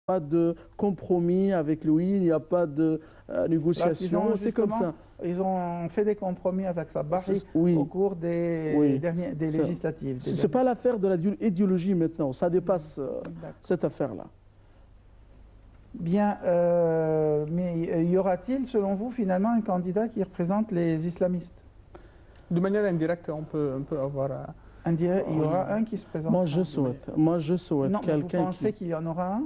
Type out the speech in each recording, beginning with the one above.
pas de compromis avec lui, il n'y a pas de négociation, c'est comme ça. Ils ont fait des compromis avec Sabbahi au Oui, cours des oui. dernières des législatives. Ce n'est pas l'affaire de l'idéologie maintenant, ça dépasse cette affaire-là. Bien, mais y aura-t-il, selon vous, finalement, un candidat qui représente les islamistes? De manière indirecte, on peut avoir... Il y aura un qui se présentera. Moi, je souhaite non, quelqu'un qui... Vous pensez qu'il y en aura un?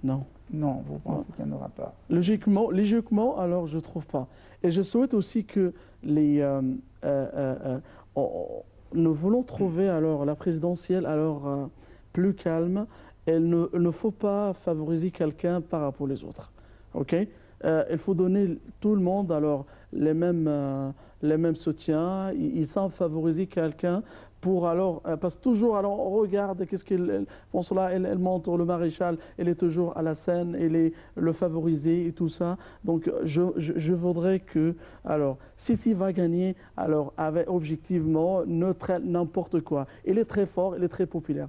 Non. Non, vous pensez qu'il n'y en aura pas. Logiquement, alors je ne trouve pas. Et je souhaite aussi que nous voulons trouver alors la présidentielle plus calme. Il ne faut pas favoriser quelqu'un par rapport aux autres. OK? Il faut donner tout le monde alors les mêmes soutiens. Sans favoriser quelqu'un pour parce que toujours, alors on regarde, qu'est-ce qu'elle pense là, elle montre le maréchal, elle est toujours à la scène, elle est le favorisé et tout ça. Donc je voudrais que, alors, Sisi va gagner, alors, avec objectivement, n'importe quoi. Il est très fort, il est très populaire.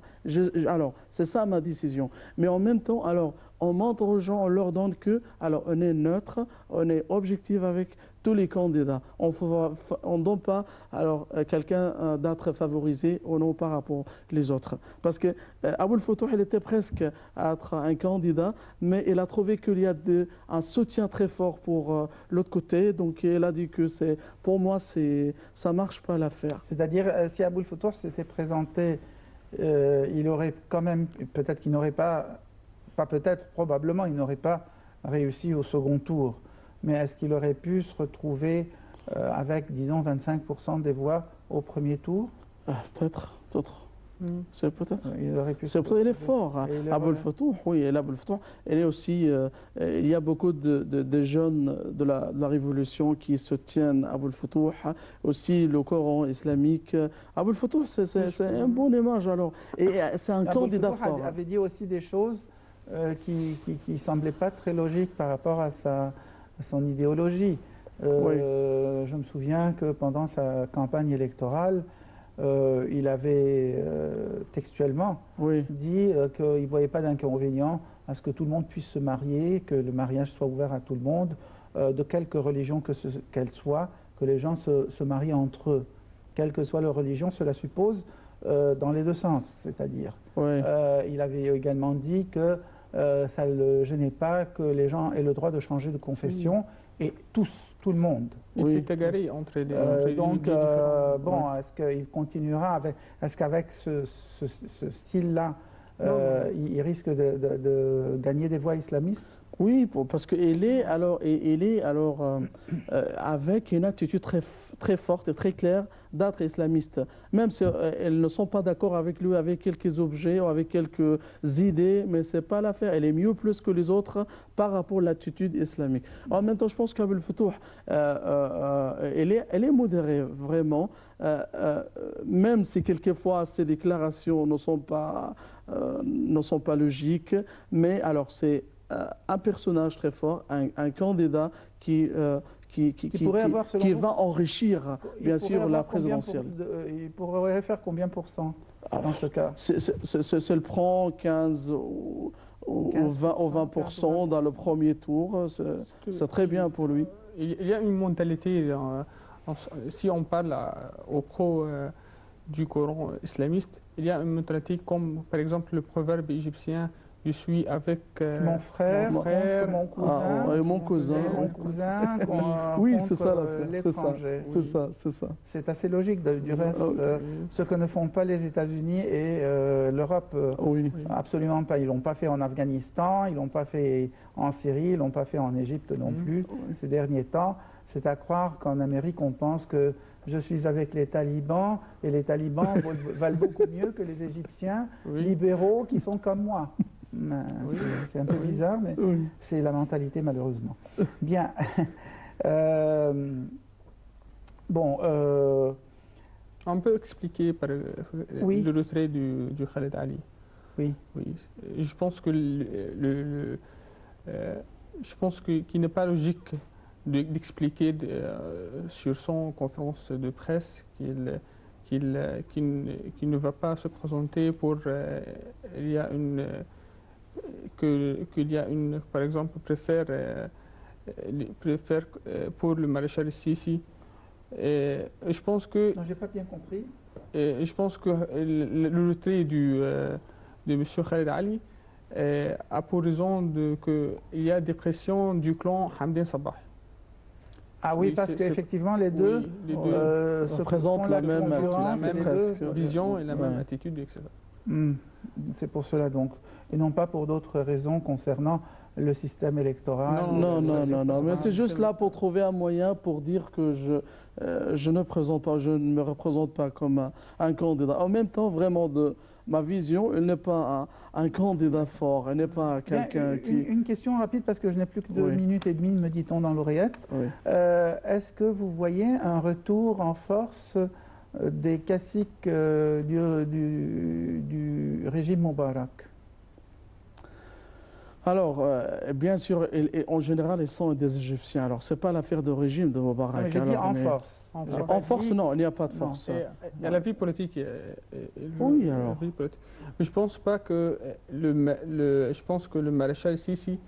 Alors, c'est ça ma décision. Mais en même temps, alors, on montre aux gens, on leur donne que, alors, on est neutre, on est objectif avec tous les candidats. On ne donne pas alors quelqu'un d'être favorisé ou non par rapport aux autres. Parce que Aboul Foutou, il était presque à être un candidat, mais il a trouvé qu'il y a un soutien très fort pour l'autre côté. Donc il a dit que pour moi, ça ne marche pas l'affaire. C'est-à-dire, si Aboul Foutou s'était présenté, il aurait quand même, peut-être qu'il n'aurait pas peut-être, probablement, il n'aurait pas réussi au second tour. Mais est-ce qu'il aurait pu se retrouver avec, disons, 25% des voix au premier tour? Peut-être. C'est peut-être. Il aurait pu. Il est fort. Aboul Foutou, oui, Aboul Foutou. Il est aussi. Il y a beaucoup de jeunes de la révolution qui soutiennent Aboul Foutou. Aussi le Coran islamique. Aboul Foutou, c'est un bon image alors. Et c'est un candidat fort. Il avait dit aussi des choses qui ne semblaient pas très logiques par rapport à son idéologie. Je me souviens que pendant sa campagne électorale, il avait textuellement dit qu'il ne voyait pas d'inconvénient à ce que tout le monde puisse se marier, que le mariage soit ouvert à tout le monde, de quelque religion qu'elle soit, que les gens se marient entre eux. Quelle que soit leur religion, cela suppose dans les deux sens, c'est-à-dire. Il avait également dit que ça ne le gênait pas que les gens aient le droit de changer de confession, et tout le monde. Il s'est égaré entre les donc, bon, est-ce qu'il continuera avec... Est-ce qu'avec ce style-là, il risque de gagner des voix islamistes? Oui, parce qu'il est avec une attitude très forte et très claire d'être islamiste. Même si elles ne sont pas d'accord avec lui, avec quelques objets ou avec quelques idées, mais ce n'est pas l'affaire. Elle est mieux plus que les autres par rapport à l'attitude islamique. En même temps, je pense qu'Aboul Foutou, elle est modérée, vraiment. Même si quelquefois ses déclarations ne sont pas logiques, mais alors c'est un personnage très fort, un candidat qui va enrichir, bien sûr, la présidentielle. Il pourrait faire combien pour cent dans ce cas? Se le prend 15 ou 20% dans le premier tour, c'est très bien pour lui. Il y a une mentalité, si on parle au pro du Coran islamiste, il y a une mentalité comme, par exemple, le proverbe égyptien: je suis avec mon frère, mon cousin, oui, c'est ça l'étranger. C'est ça. C'est assez logique. Du reste, ce que ne font pas les États-Unis et l'Europe, absolument pas. Ils l'ont pas fait en Afghanistan, ils l'ont pas fait en Syrie, ils l'ont pas fait en Égypte non plus ces derniers temps. C'est à croire qu'en Amérique, on pense que je suis avec les talibans et les talibans valent beaucoup mieux que les Égyptiens libéraux qui sont comme moi. C'est un peu bizarre, mais c'est la mentalité, malheureusement. Bien. On peut expliquer par le retrait du Khaled Ali. Oui. Je pense que qu'il n'est pas logique d'expliquer sur son conférence de presse qu'il ne va pas se présenter pour il y a qu'il y a par exemple, préfère pour le maréchal Sissi. Et je pense que. Non, j'ai pas bien compris. Et je pense que le retrait de M. Khaled Ali a pour raison qu'il y a des pressions du clan Hamdin Sabah. Ah oui, parce qu'effectivement, les deux, se présentent la même vision et la même attitude, etc. C'est pour cela donc, et non pas pour d'autres raisons concernant le système électoral. Non, mais c'est juste là pour trouver un moyen pour dire que je ne me représente pas comme un candidat. En même temps, vraiment, de ma vision, il n'est pas un candidat fort, il n'est pas quelqu'un qui... Une question rapide, parce que je n'ai plus que 2 minutes et demie, me dit-on dans l'oreillette. Oui. Est-ce que vous voyez un retour en force des caciques du régime Moubarak? Alors, bien sûr, en général, ils sont des Égyptiens. Alors, ce n'est pas l'affaire de régime de Moubarak. J'ai dit en force. En force, non, il n'y a pas de force. Il y a la vie politique. Oui, alors. Mais je pense pas que je pense que le maréchal Sissi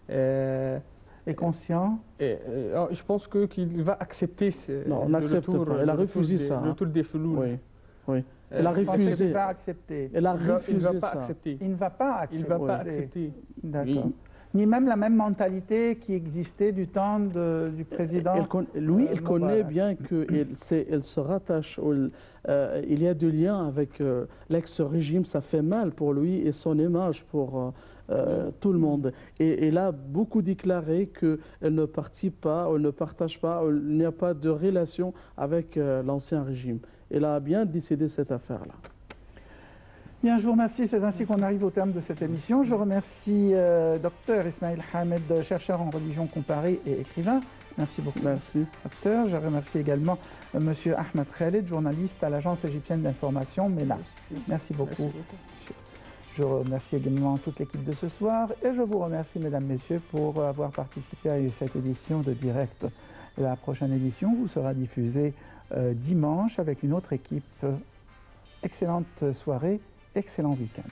est conscient. Je pense qu'il va accepter non, on n'accepte pas. Elle a refusé ça. Le retour des Fouloul. Oui. Elle a refusé. Il va accepter. Elle a refusé. Il ne va pas accepter. Il ne va pas accepter. Il ne va pas accepter. D'accord. Oui. Ni même la même mentalité qui existait du temps du président. Il connaît bien qu'il se rattache. Il y a du lien avec l'ex-régime. Ça fait mal pour lui et son image pour tout le monde. Et il a beaucoup déclaré qu'elle ne participe pas, elle ne partage pas, il n'y a pas de relation avec l'ancien régime. Elle a bien décidé cette affaire-là. Bien, je vous remercie. C'est ainsi qu'on arrive au terme de cette émission. Je remercie Dr Ismail Hamed, chercheur en religion comparée et écrivain. Merci beaucoup. Merci. Docteur. Je remercie également M. Ahmed Khaled, journaliste à l'agence égyptienne d'information MENA. Merci beaucoup. Merci beaucoup. Je remercie également toute l'équipe de ce soir et je vous remercie, mesdames, messieurs, pour avoir participé à cette édition de Direct. La prochaine édition vous sera diffusée dimanche avec une autre équipe. Excellente soirée, excellent week-end.